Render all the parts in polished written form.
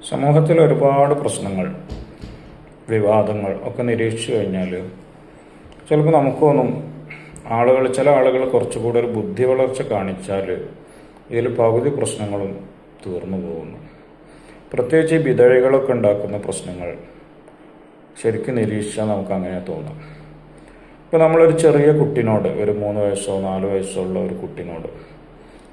സമൂഹത്തിൽ ഒരുപാട് പ്രശ്നങ്ങൾ, വിവാദങ്ങൾ ഒക്കെ നിരീക്ഷിച്ചു കഴിഞ്ഞാൽ ചിലപ്പോൾ നമുക്ക് തോന്നും ചില ആളുകൾ കുറച്ചുകൂടി ഒരു ബുദ്ധി വളർച്ച കാണിച്ചാൽ ഇതിൽ പകുതി പ്രശ്നങ്ങളും തീർന്നു പോകുന്നു. പ്രത്യേകിച്ച് ഈ വിതഴികളൊക്കെ ഉണ്ടാക്കുന്ന പ്രശ്നങ്ങൾ ശരിക്കും നിരീക്ഷിച്ചാൽ നമുക്ക് അങ്ങനെ തോന്നും. ഇപ്പോൾ നമ്മളൊരു ചെറിയ കുട്ടിനോട്, ഒരു 3 വയസ്സോ 4 വയസ്സോ ഉള്ള ഒരു കുട്ടിനോട്,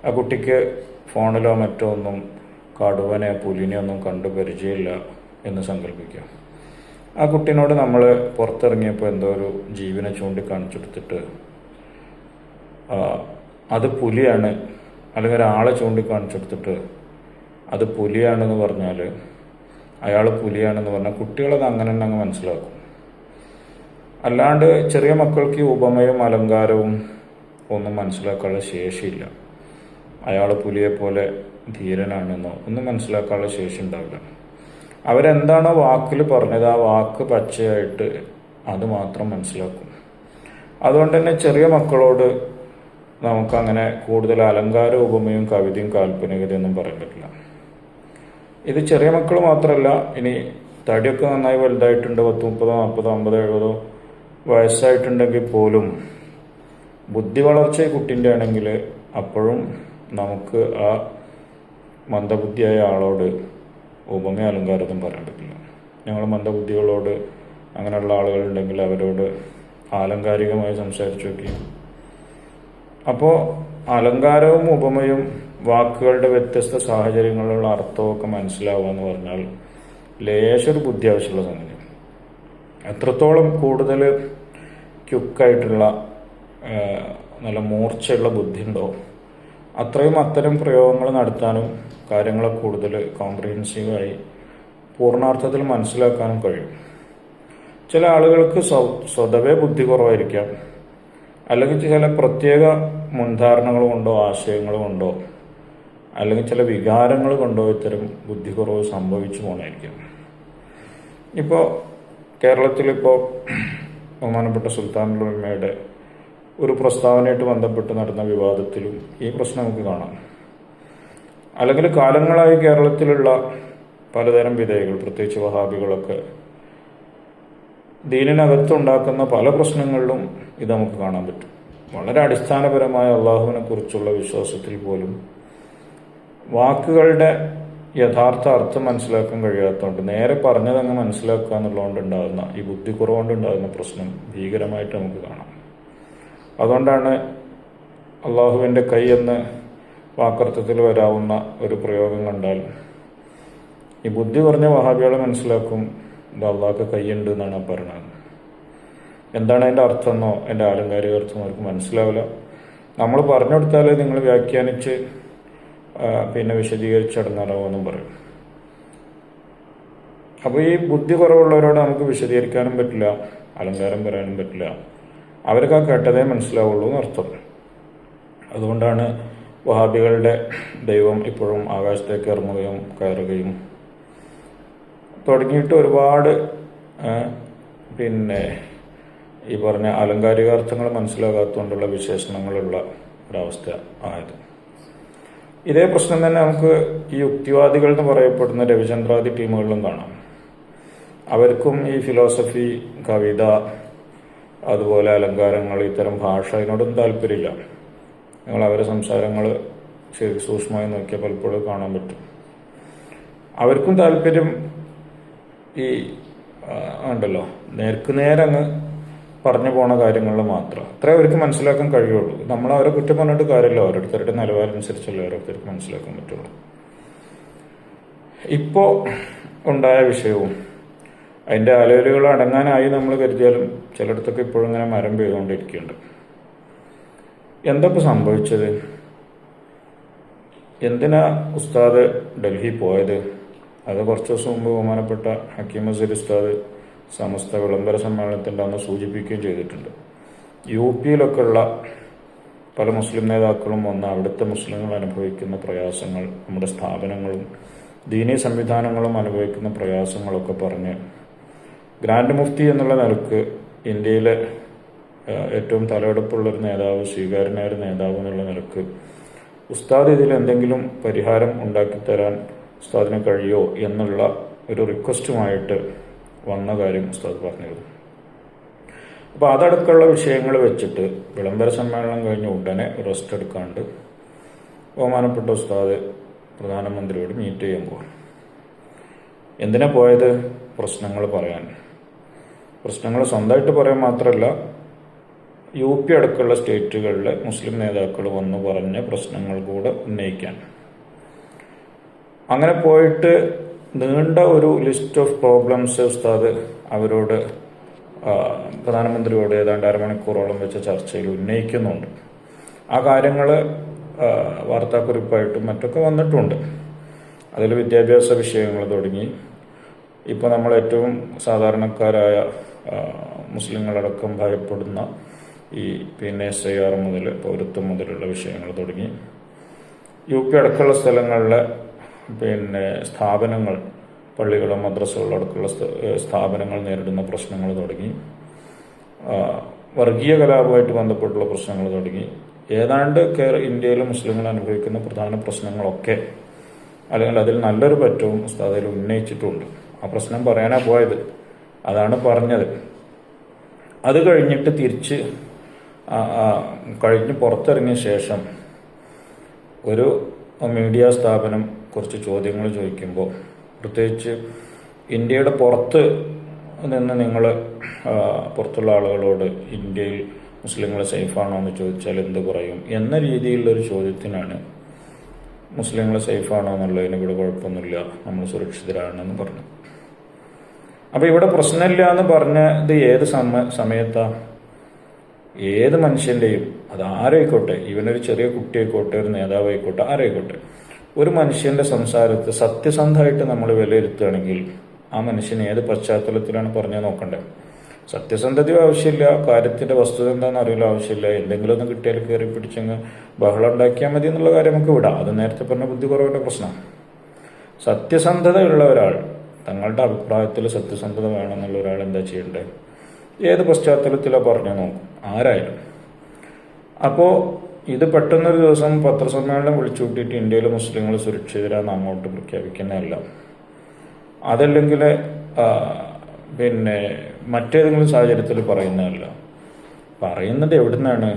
ആ കുട്ടിക്ക് ഫോണിലോ മറ്റോ ഒന്നും കടുവനെ പുലിനെ ഒന്നും കണ്ടു പരിചയമില്ല എന്ന് സങ്കല്പിക്കുക. ആ കുട്ടീനോട് നമ്മൾ പുറത്തിറങ്ങിയപ്പോൾ എന്തോ ഒരു ജീവനെ ചൂണ്ടിക്കാണിച്ചെടുത്തിട്ട് അത് പുലിയാണ്, അല്ലെങ്കിൽ ഒരാളെ ചൂണ്ടിക്കാണിച്ചെടുത്തിട്ട് അത് പുലിയാണെന്ന് പറഞ്ഞാൽ, അയാൾ പുലിയാണെന്ന് പറഞ്ഞാൽ കുട്ടികളത് അങ്ങനെ തന്നെ അങ്ങ് മനസ്സിലാക്കും. അല്ലാണ്ട് ചെറിയ മക്കൾക്ക് ഈ ഉപമയും അലങ്കാരവും ഒന്നും മനസ്സിലാക്കാനുള്ള ശേഷിയില്ല. അയാൾ പുലിയെപ്പോലെ ധീരനാണെന്നോ ഒന്നും മനസ്സിലാക്കാനുള്ള ശേഷി ഉണ്ടാവില്ല. അവരെന്താണോ വാക്കിൽ പറഞ്ഞത് ആ വാക്ക് പച്ചയായിട്ട് അത് മാത്രം മനസ്സിലാക്കും. അതുകൊണ്ട് തന്നെ ചെറിയ മക്കളോട് നമുക്കങ്ങനെ കൂടുതൽ അലങ്കാര ഉപമയും കവിതയും കാൽപ്പനികതയൊന്നും പറയാൻ പറ്റില്ല. ഇത് ചെറിയ മക്കൾ മാത്രമല്ല, ഇനി തടിയൊക്കെ നന്നായി വലുതായിട്ടുണ്ട്, 10, 30, 40, 50, 70 വയസ്സായിട്ടുണ്ടെങ്കിൽ പോലും ബുദ്ധി വളർച്ച കുട്ടിൻ്റെ ആണെങ്കിൽ അപ്പോഴും നമുക്ക് ആ മന്ദബുദ്ധിയായ ആളോട് ഉപമ അലങ്കാരത്തും പറയാൻ പറ്റില്ല. ഞങ്ങൾ മന്ദബുദ്ധികളോട്, അങ്ങനെയുള്ള ആളുകളുണ്ടെങ്കിൽ അവരോട് ആലങ്കാരികമായി സംസാരിച്ചു നോക്കി. അപ്പോൾ അലങ്കാരവും ഉപമയും വാക്കുകളുടെ വ്യത്യസ്ത സാഹചര്യങ്ങളിലുള്ള അർത്ഥമൊക്കെ മനസ്സിലാവുക എന്ന് പറഞ്ഞാൽ ലേശൊരു ബുദ്ധി ആവശ്യമുള്ള സംഗതി. എത്രത്തോളം കൂടുതൽ ക്യുക്കായിട്ടുള്ള നല്ല മൂർച്ചയുള്ള ബുദ്ധി ഉണ്ടോ അത്രയും അത്തരം പ്രയോഗങ്ങൾ നടത്താനും കാര്യങ്ങളെ കൂടുതൽ കോംപ്രിഹെൻസീവായി പൂർണ്ണാർത്ഥത്തിൽ മനസ്സിലാക്കാനും കഴിയും. ചില ആളുകൾക്ക് സ്വതവേ ബുദ്ധി കുറവായിരിക്കാം, അല്ലെങ്കിൽ ചില പ്രത്യേക മുൻധാരണകൾ കൊണ്ടോ ആശയങ്ങൾ കൊണ്ടോ അല്ലെങ്കിൽ ചില വികാരങ്ങൾ കൊണ്ടോ ഇത്തരം ബുദ്ധി കുറവ് സംഭവിച്ചു പോകണമായിരിക്കും. ഇപ്പോൾ കേരളത്തിലിപ്പോൾ ബഹുമാനപ്പെട്ട സുൽത്താനുൽ ഉലമയുടെ ഒരു പ്രസ്താവനയായിട്ട് ബന്ധപ്പെട്ട് നടന്ന വിവാദത്തിലും ഈ പ്രശ്നം നമുക്ക് കാണാം. അല്ലെങ്കിൽ കാലങ്ങളായി കേരളത്തിലുള്ള പലതരം വിധേയകൾ, പ്രത്യേകിച്ച് വഹാബികളൊക്കെ ദീനിനകത്തുണ്ടാക്കുന്ന പല പ്രശ്നങ്ങളിലും ഇത് നമുക്ക് കാണാൻ പറ്റും. വളരെ അടിസ്ഥാനപരമായ അള്ളാഹുവിനെ കുറിച്ചുള്ള വിശ്വാസത്തിൽ പോലും വാക്കുകളുടെ യഥാർത്ഥ അർത്ഥം മനസ്സിലാക്കാൻ കഴിയാത്തതുകൊണ്ട്, നേരെ പറഞ്ഞതങ്ങ് മനസ്സിലാക്കുക എന്നുള്ളതുകൊണ്ടുണ്ടാകുന്ന ഈ ബുദ്ധിക്കുറവുകൊണ്ടുണ്ടാകുന്ന പ്രശ്നം ഭീകരമായിട്ട് നമുക്ക് കാണാം. അതുകൊണ്ടാണ് അള്ളാഹുവിൻ്റെ കൈ എന്ന് വാക്കർത്ഥത്തിൽ വരാവുന്ന ഒരു പ്രയോഗം കണ്ടാൽ ഈ ബുദ്ധി പറഞ്ഞ വഹാബികളെ മനസ്സിലാക്കും ഇത് അള്ളാഹ്ക്ക് കൈയുണ്ട് എന്നാണ് പറയുന്നത്. എന്താണ് അതിൻ്റെ അർത്ഥമെന്നോ എൻ്റെ ആലങ്കാരിക അർത്ഥമോ അവർക്ക് മനസ്സിലാവില്ല. നമ്മൾ പറഞ്ഞു കൊടുത്താൽ നിങ്ങൾ വ്യാഖ്യാനിച്ച് പിന്നെ വിശദീകരിച്ചടങ്ങാറാവുമെന്നും പറയും. അപ്പോൾ ഈ ബുദ്ധി കുറവുള്ളവരോട് നമുക്ക് വിശദീകരിക്കാനും പറ്റില്ല, അലങ്കാരം പറയാനും പറ്റില്ല. അവർക്ക് ആ കേട്ടതേ മനസ്സിലാവുള്ളൂ എന്നർത്ഥം. അതുകൊണ്ടാണ് വഹാബികളുടെ ദൈവം ഇപ്പോഴും ആകാശത്തേക്ക് ഇറങ്ങുകയും കയറുകയും തുടങ്ങിയിട്ട് ഒരുപാട് പിന്നെ ഈ പറഞ്ഞ അലങ്കാരികാർത്ഥങ്ങൾ മനസ്സിലാകാത്തതുകൊണ്ടുള്ള വിശേഷണങ്ങളുള്ള ഒരവസ്ഥ ആയത്. ഇതേ പ്രശ്നം തന്നെ നമുക്ക് ഈ യുക്തിവാദികൾ എന്ന് പറയപ്പെടുന്ന രവിചന്ദ്രാദി ടീമുകളിലും കാണാം. അവർക്കും ഈ ഫിലോസഫി, കവിത, അതുപോലെ അലങ്കാരങ്ങൾ, ഇത്തരം ഭാഷ ഇതിനോടൊന്നും താല്പര്യമില്ല. നിങ്ങൾ അവരെ സംസാരങ്ങൾ ശരി സൂക്ഷ്മമായി നോക്കിയാൽ പലപ്പോഴും കാണാൻ പറ്റും. അവർക്കും താല്പര്യം ഈ ഉണ്ടല്ലോ നേർക്കുനേരങ്ങ് പറഞ്ഞു പോണ കാര്യങ്ങളിൽ മാത്രം. അത്രേ അവർക്ക് മനസ്സിലാക്കാൻ കഴിയുള്ളൂ. നമ്മൾ അവരെ കുറ്റം പറഞ്ഞിട്ട് കാര്യമില്ല, ഓരോരുത്തരുടെ നിലവാരം അനുസരിച്ചല്ലേ ഓരോരുത്തർക്ക് മനസ്സിലാക്കാൻ പറ്റുള്ളൂ. ഇപ്പോൾ ഉണ്ടായ വിഷയവും അതിൻ്റെ അലലുകൾ അടങ്ങാനായി നമ്മൾ കരുതിയാലും ചിലയിടത്തൊക്കെ ഇപ്പോഴും ഇങ്ങനെ മരം പെയ്തുകൊണ്ടിരിക്കുന്നുണ്ട്. എന്താ ഇപ്പോൾ സംഭവിച്ചത്? എന്തിനാ ഉസ്താദ് ഡൽഹി പോയത്? അത് കുറച്ച് ദിവസം മുമ്പ് ബഹുമാനപ്പെട്ട ഹക്കീം അസീർ ഉസ്താദ് സമസ്ത വിളംബര സമ്മേളനത്തിൻ്റെ അന്ന് സൂചിപ്പിക്കുകയും ചെയ്തിട്ടുണ്ട്. UP-യിലൊക്കെ ഉള്ള പല മുസ്ലിം നേതാക്കളും വന്ന് അവിടുത്തെ മുസ്ലിങ്ങൾ അനുഭവിക്കുന്ന പ്രയാസങ്ങൾ, നമ്മുടെ സ്ഥാപനങ്ങളും ദീനീ സംവിധാനങ്ങളും അനുഭവിക്കുന്ന പ്രയാസങ്ങളൊക്കെ പറഞ്ഞ് ഗ്രാൻഡ് മുഫ്തി എന്നുള്ള നിലക്ക് ഇന്ത്യയിലെ ഏറ്റവും തലയെടുപ്പുള്ളൊരു നേതാവ്, സ്വീകാര്യനായ ഒരു നേതാവ് എന്നുള്ള നിലക്ക് ഉസ്താദ് ഇതിൽ എന്തെങ്കിലും പരിഹാരം ഉണ്ടാക്കിത്തരാൻ ഉസ്താദിന് കഴിയോ എന്നുള്ള ഒരു റിക്വസ്റ്റുമായിട്ട് വന്ന കാര്യം ഉസ്താദ് പറഞ്ഞിരുന്നു. അപ്പോൾ അതടക്കമുള്ള വിഷയങ്ങൾ വെച്ചിട്ട് വിളംബര സമ്മേളനം കഴിഞ്ഞ ഉടനെ റെസ്റ്റ് എടുക്കാണ്ട് ബഹുമാനപ്പെട്ട ഉസ്താദ് പ്രധാനമന്ത്രിയോട് മീറ്റ് ചെയ്യുമ്പോൾ എന്തിനാ പോയത്? പ്രശ്നങ്ങൾ പറയാൻ. പ്രശ്നങ്ങൾ സ്വന്തമായിട്ട് പറയാൻ മാത്രമല്ല, UP അടക്കമുള്ള സ്റ്റേറ്റുകളിലെ മുസ്ലിം നേതാക്കൾ വന്നു പറഞ്ഞ പ്രശ്നങ്ങൾ കൂടെ ഉന്നയിക്കാൻ. അങ്ങനെ പോയിട്ട് നീണ്ട ഒരു ലിസ്റ്റ് ഓഫ് പ്രോബ്ലംസ് ഉസ്താദ് അവരോട് പ്രധാനമന്ത്രിയോട് ഏതാണ്ട് അരമണിക്കൂറോളം വെച്ച ചർച്ചയിൽ ഉന്നയിക്കുന്നുണ്ട്. ആ കാര്യങ്ങൾ വാർത്താക്കുറിപ്പായിട്ടും മറ്റൊക്കെ വന്നിട്ടുണ്ട്. അതിൽ വിദ്യാഭ്യാസ വിഷയങ്ങൾ തുടങ്ങി ഇപ്പോൾ നമ്മൾ ഏറ്റവും സാധാരണക്കാരായ മുസ്ലിങ്ങളടക്കം ഭയപ്പെടുന്ന ഈ SIR മുതൽ പൗരത്വം മുതലുള്ള വിഷയങ്ങൾ തുടങ്ങി UP അടക്കമുള്ള സ്ഥലങ്ങളിലെ സ്ഥാപനങ്ങൾ, പള്ളികളോ മദ്രസകളോ അടക്കമുള്ള സ്ഥാപനങ്ങൾ നേരിടുന്ന പ്രശ്നങ്ങൾ തുടങ്ങി വർഗീയ കലാപമായിട്ട് ബന്ധപ്പെട്ടുള്ള പ്രശ്നങ്ങൾ തുടങ്ങി ഏതാണ്ട് ഇന്ത്യയിലെ മുസ്ലിങ്ങൾ അനുഭവിക്കുന്ന പ്രധാന പ്രശ്നങ്ങളൊക്കെ അല്ലെങ്കിൽ അതിൽ നല്ലൊരു പറ്റവും ഉസ്താദിൽ ഉന്നയിച്ചിട്ടുണ്ട്. ആ പ്രശ്നം പറയാനാ പോയത്, അതാണ് പറഞ്ഞത്. അത് കഴിഞ്ഞിട്ട് തിരിച്ച് കഴിഞ്ഞ് പുറത്തിറങ്ങിയ ശേഷം ഒരു മീഡിയ സ്ഥാപനം കുറച്ച് ചോദ്യങ്ങൾ ചോദിക്കുമ്പോൾ, പ്രത്യേകിച്ച് ഇന്ത്യയുടെ പുറത്ത് നിന്ന് നിങ്ങൾ പുറത്തുള്ള ആളുകളോട് ഇന്ത്യയിൽ മുസ്ലിങ്ങൾ സേഫാണോ എന്ന് ചോദിച്ചാൽ എന്ത് പറയും എന്ന രീതിയിലുള്ളൊരു ചോദ്യത്തിനാണ് മുസ്ലിങ്ങൾ സേഫാണോ എന്നുള്ളതിന് ഇവിടെ കുഴപ്പമൊന്നുമില്ല, നമ്മൾ സുരക്ഷിതരാണെന്ന് പറഞ്ഞു. അപ്പോൾ ഇവിടെ പ്രശ്നമില്ല എന്ന് പറഞ്ഞത് ഏത് സമയത്താണ്? ഏത് മനുഷ്യൻ്റെയും, അത് ആരായിക്കോട്ടെ, ഇവനൊരു ചെറിയ കുട്ടിയായിക്കോട്ടെ, ഒരു നേതാവായിക്കോട്ടെ, ആരായിക്കോട്ടെ, ഒരു മനുഷ്യന്റെ സംസാരത്തെ സത്യസന്ധമായിട്ട് നമ്മൾ വിലയിരുത്തുകയാണെങ്കിൽ ആ മനുഷ്യൻ ഏത് പശ്ചാത്തലത്തിലാണ് പറഞ്ഞു നോക്കണ്ടേ? സത്യസന്ധതയും ആവശ്യമില്ല, കാര്യത്തിന്റെ വസ്തുത എന്താണെന്ന് അറിയില്ല ആവശ്യമില്ല, എന്തെങ്കിലും ഒന്ന് കിട്ടിയാൽ കയറി പിടിച്ചങ്ങ് ബഹളം ഉണ്ടാക്കിയാൽ മതി എന്നുള്ള കാര്യം നമുക്ക് വിടാം. അത് നേരത്തെ പറഞ്ഞ ബുദ്ധി കുറവിന്റെ പ്രശ്നം. സത്യസന്ധതയുള്ള ഒരാൾ, തങ്ങളുടെ അഭിപ്രായത്തിൽ സത്യസന്ധത വേണമെന്നുള്ള ഒരാൾ എന്താ ചെയ്യേണ്ടത്? ഏത് പശ്ചാത്തലത്തിലാണ് പറഞ്ഞു നോക്കും, ആരായാലും. അപ്പോൾ ഇത് പെട്ടെന്നൊരു ദിവസം പത്രസമ്മേളനം വിളിച്ചു കൂട്ടിയിട്ട് ഇന്ത്യയിലെ മുസ്ലിങ്ങൾ സുരക്ഷിതരാന്ന് അങ്ങോട്ട് പ്രഖ്യാപിക്കുന്നതല്ല. അതല്ലെങ്കിൽ മറ്റേതെങ്കിലും സാഹചര്യത്തിൽ പറയുന്നതല്ല. പറയുന്നത് എവിടുന്നാണ്?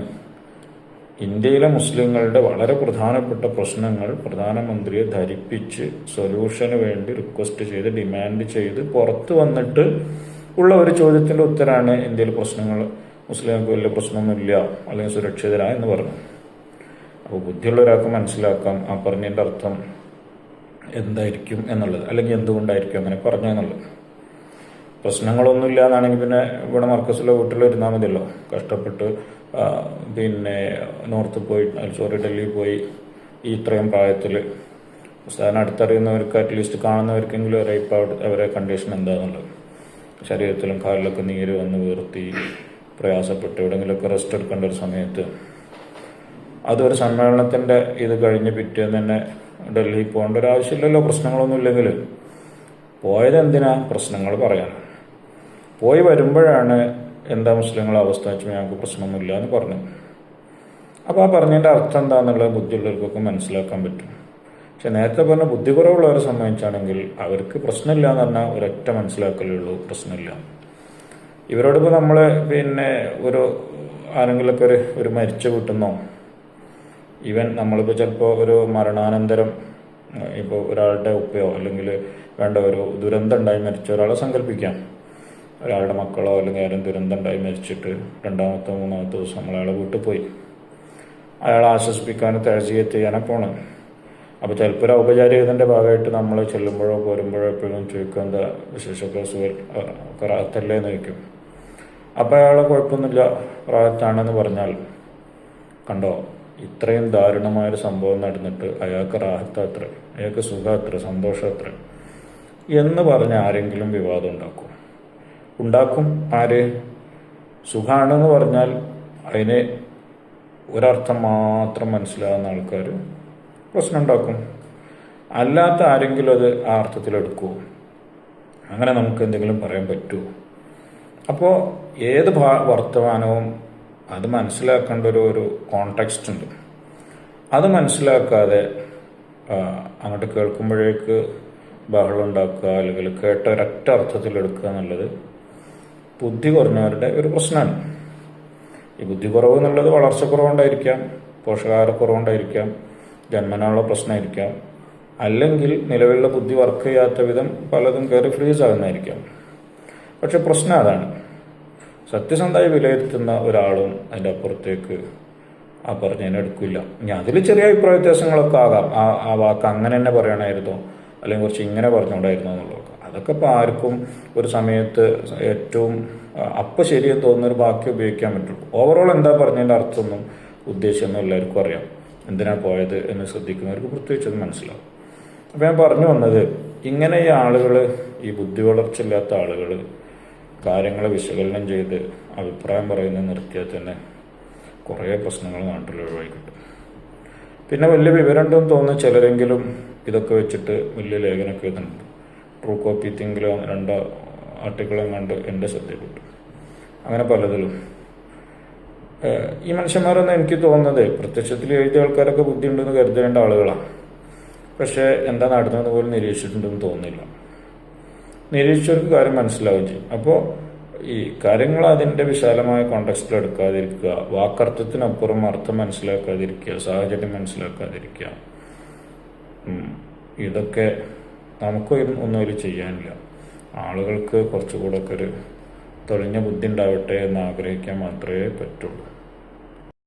ഇന്ത്യയിലെ മുസ്ലിങ്ങളുടെ വളരെ പ്രധാനപ്പെട്ട പ്രശ്നങ്ങൾ പ്രധാനമന്ത്രിയെ ധരിപ്പിച്ച് സൊല്യൂഷന് വേണ്ടി റിക്വസ്റ്റ് ചെയ്ത് ഡിമാൻഡ് ചെയ്ത് പുറത്ത് വന്നിട്ട് ഉള്ള ഒരു ചോദ്യത്തിന്റെ ഉത്തരാണ് ഇന്ത്യയിൽ പ്രശ്നങ്ങൾ, മുസ്ലിങ്ങൾക്ക് വലിയ പ്രശ്നമൊന്നുമില്ല അല്ലെങ്കിൽ സുരക്ഷിതരാ എന്ന് പറഞ്ഞു. അപ്പോൾ ബുദ്ധിയുള്ള ഒരാൾക്ക് മനസ്സിലാക്കാം ആ പറഞ്ഞതിൻ്റെ അർത്ഥം എന്തായിരിക്കും എന്നുള്ളത്, അല്ലെങ്കിൽ എന്തുകൊണ്ടായിരിക്കും അങ്ങനെ പറഞ്ഞെന്നുള്ളത്. പ്രശ്നങ്ങളൊന്നുമില്ല എന്നാണെങ്കിൽ പിന്നെ ഇവിടെ മർക്കസിലോ വീട്ടിലോ ഇരുന്നാൽ മതിയല്ലോ. കഷ്ടപ്പെട്ട് നോർത്ത് പോയി, ഡൽഹിയിൽ പോയി ഈ ഇത്രയും പ്രായത്തിൽ സാധാരണ അടുത്തറിയുന്നവർക്ക് അറ്റ്ലീസ്റ്റ് കാണുന്നവർക്കെങ്കിലും അറിയാം ഇപ്പോൾ അവരെ കണ്ടീഷൻ എന്താണെന്നുള്ളത്. ശരീരത്തിലും കാലിലൊക്കെ നീര് വന്ന് വീർത്തി പ്രയാസപ്പെട്ട് എവിടെയെങ്കിലുമൊക്കെ റെസ്റ്റ് എടുക്കേണ്ട ഒരു സമയത്ത് അതൊരു സമ്മേളനത്തിൻ്റെ ഇത് കഴിഞ്ഞ് പിറ്റേന്ന് തന്നെ ഡൽഹി പോകേണ്ട ഒരു ആവശ്യമില്ലല്ലോ. പ്രശ്നങ്ങളൊന്നും ഇല്ലെങ്കിൽ പോയത് എന്തിനാ? പ്രശ്നങ്ങൾ പറയാൻ. പോയി വരുമ്പോഴാണ് എന്താ മുസ്ലിങ്ങളുടെ അവസ്ഥ വെച്ചാൽ ഞങ്ങൾക്ക് പ്രശ്നമൊന്നുമില്ല എന്ന് പറഞ്ഞു. അപ്പോൾ ആ പറഞ്ഞതിൻ്റെ അർത്ഥം എന്താണെന്നുള്ളത് ബുദ്ധിയുള്ളവർക്കൊക്കെ മനസ്സിലാക്കാൻ പറ്റും. പക്ഷെ നേരത്തെ പറഞ്ഞ ബുദ്ധി കുറവുള്ളവരെ സംബന്ധിച്ചാണെങ്കിൽ അവർക്ക് പ്രശ്നമില്ല എന്ന് പറഞ്ഞാൽ ഒരൊറ്റ മനസ്സിലാക്കലേ ഉള്ളൂ, പ്രശ്നമില്ല. ഇവരോടിപ്പോൾ നമ്മൾ ഒരു ആരെങ്കിലുമൊക്കെ ഒരു മരിച്ച വീട്ടുന്നോ, ഈവൻ നമ്മളിപ്പോൾ ചിലപ്പോൾ ഒരു മരണാനന്തരം ഇപ്പോൾ ഒരാളുടെ ഉപ്പയോ അല്ലെങ്കിൽ വേണ്ട ഒരു ദുരന്തം ഉണ്ടായി മരിച്ച ഒരാളെ സങ്കല്പിക്കാം. ഒരാളുടെ മക്കളോ അല്ലെങ്കിൽ ആരും ദുരന്തം ഉണ്ടായി മരിച്ചിട്ട് രണ്ടാമത്തെ മൂന്നാമത്തെ ദിവസം നമ്മളയാളെ വീട്ടിൽ പോയി അയാളെ ആശ്വസിപ്പിക്കാനും തഴസിയത്ത് ചെയ്യാനാണ് പോണം. അപ്പോൾ ചിലപ്പോൾ ഒരു ഔപചാരികതൻ്റെ ഭാഗമായിട്ട് നമ്മൾ ചെല്ലുമ്പോഴോ പോരുമ്പോഴോ എപ്പോഴും ചോദിക്കും എന്താ വിശേഷമൊക്കെ റാഹത്തല്ലേ എന്ന് ചോദിക്കും. അപ്പോൾ അയാളെ കുഴപ്പമൊന്നുമില്ല റാഹത്താണെന്ന് പറഞ്ഞാൽ കണ്ടോ, ഇത്രയും ദാരുണമായൊരു സംഭവം നടന്നിട്ട് അയാൾക്ക് റാഹത്തത്ര, അയാൾക്ക് സുഖാത്ര, സന്തോഷത്ര എന്ന് പറഞ്ഞ് ആരെങ്കിലും വിവാദം ഉണ്ടാക്കും. ആര്? സുഖാണെന്ന് പറഞ്ഞാൽ അതിന് ഒരർത്ഥം മാത്രം മനസ്സിലാകുന്ന ആൾക്കാർ പ്രശ്നം ഉണ്ടാക്കും. അല്ലാത്ത ആരെങ്കിലും അത് ആ അർത്ഥത്തിലെടുക്കുമോ? അങ്ങനെ നമുക്ക് എന്തെങ്കിലും പറയാൻ പറ്റുമോ? അപ്പോൾ ഏത് വർത്തമാനവും അത് മനസ്സിലാക്കേണ്ട ഒരു കോണ്ടെക്സ്റ്റ് ഉണ്ട്. അത് മനസ്സിലാക്കാതെ അങ്ങോട്ട് കേൾക്കുമ്പോഴേക്ക് ബഹളം ഉണ്ടാക്കുക അല്ലെങ്കിൽ കേട്ട ഒരൊറ്റ അർത്ഥത്തിൽ എടുക്കുക എന്നുള്ളത് ബുദ്ധി കുറഞ്ഞവരുടെ ഒരു പ്രശ്നമാണ്. ഈ ബുദ്ധി കുറവ് എന്നുള്ളത് വളർച്ചക്കുറവുകൊണ്ടായിരിക്കാം, പോഷകാഹാരക്കുറവുകൊണ്ടായിരിക്കാം, ജന്മനായുള്ള പ്രശ്നമായിരിക്കാം, അല്ലെങ്കിൽ നിലവിലുള്ള ബുദ്ധി വർക്ക് ചെയ്യാത്ത വിധം പലതും കയറി ഫ്രീസ് ആകുന്നതായിരിക്കാം. പക്ഷെ പ്രശ്നം അതാണ്, സത്യസന്ധമായി വിലയിരുത്തുന്ന ഒരാളും അതിൻ്റെ അപ്പുറത്തേക്ക് ആ പറഞ്ഞതിനെ എടുക്കില്ല. ഇനി അതിൽ ചെറിയ അഭിപ്രായ വ്യത്യാസങ്ങളൊക്കെ ആകാം, ആ വാക്ക് അങ്ങനെ തന്നെ പറയണമായിരുന്നോ അല്ലെങ്കിൽ കുറച്ച് ഇങ്ങനെ പറഞ്ഞുകൊണ്ടായിരുന്നോ എന്നുള്ളതൊക്കെ. അതൊക്കെ ഇപ്പോൾ ആർക്കും ഒരു സമയത്ത് ഏറ്റവും അപ്പം ശരിയെന്ന് തോന്നുന്നൊരു വാക്ക് ഉപയോഗിക്കാൻ പറ്റുള്ളൂ. ഓവറോൾ എന്താ പറഞ്ഞതിൻ്റെ അർത്ഥമൊന്നും ഉദ്ദേശമൊന്നും എല്ലാവർക്കും അറിയാം. എന്തിനാണ് പോയത് എന്ന് ശ്രദ്ധിക്കുന്നവർക്ക് പ്രത്യേകിച്ചത് മനസ്സിലാവും. അപ്പം ഞാൻ പറഞ്ഞു വന്നത്, ഇങ്ങനെ ഈ ആളുകൾ, ഈ ബുദ്ധി വളർച്ചയില്ലാത്ത ആളുകൾ കാര്യങ്ങൾ വിശകലനം ചെയ്ത് അഭിപ്രായം പറയുന്നത് നിർത്തിയാൽ തന്നെ കുറേ പ്രശ്നങ്ങൾ നാട്ടിൽ ഒഴിവായി കിട്ടും. പിന്നെ വലിയ വിവരമുണ്ടെന്ന് തോന്നുന്ന ചിലരെങ്കിലും ഇതൊക്കെ വെച്ചിട്ട് വലിയ ലേഖനമൊക്കെ എഴുതുന്നുണ്ട്. ട്രൂ കോപ്പി തിങ്കിലോ 2 ആർട്ടിക്കിളും കണ്ട് എൻ്റെ ശ്രദ്ധയിൽപ്പെട്ടു. അങ്ങനെ പലതിലും ഈ മനുഷ്യന്മാരെന്ന് എനിക്ക് തോന്നുന്നത് പ്രത്യക്ഷത്തിൽ എഴുതിയ ആൾക്കാരൊക്കെ ബുദ്ധിയുണ്ടെന്ന് കരുതേണ്ട ആളുകളാണ്. പക്ഷേ എന്താ നടന്നതെന്ന് പോലും നിരീക്ഷിച്ചിട്ടുണ്ടെന്ന് തോന്നുന്നില്ല. നിരീക്ഷിച്ചവർക്ക് കാര്യം മനസ്സിലാവുകയും ചെയ്യും. അപ്പോൾ ഈ കാര്യങ്ങൾ അതിൻ്റെ വിശാലമായ കോണ്ടെക്സ്റ്റിൽ എടുക്കാതിരിക്കുക, വാക്കർത്ഥത്തിനപ്പുറം അർത്ഥം മനസ്സിലാക്കാതിരിക്കുക, സാഹചര്യം മനസ്സിലാക്കാതിരിക്കുക, ഇതൊക്കെ നമുക്ക് ഒന്നും അതിൽ ചെയ്യാനില്ല. ആളുകൾക്ക് കുറച്ചുകൂടെ ഒക്കെ ഒരു തെളിഞ്ഞ ബുദ്ധി ഉണ്ടാവട്ടെ എന്ന് ആഗ്രഹിക്കാൻ മാത്രമേ പറ്റുള്ളൂ.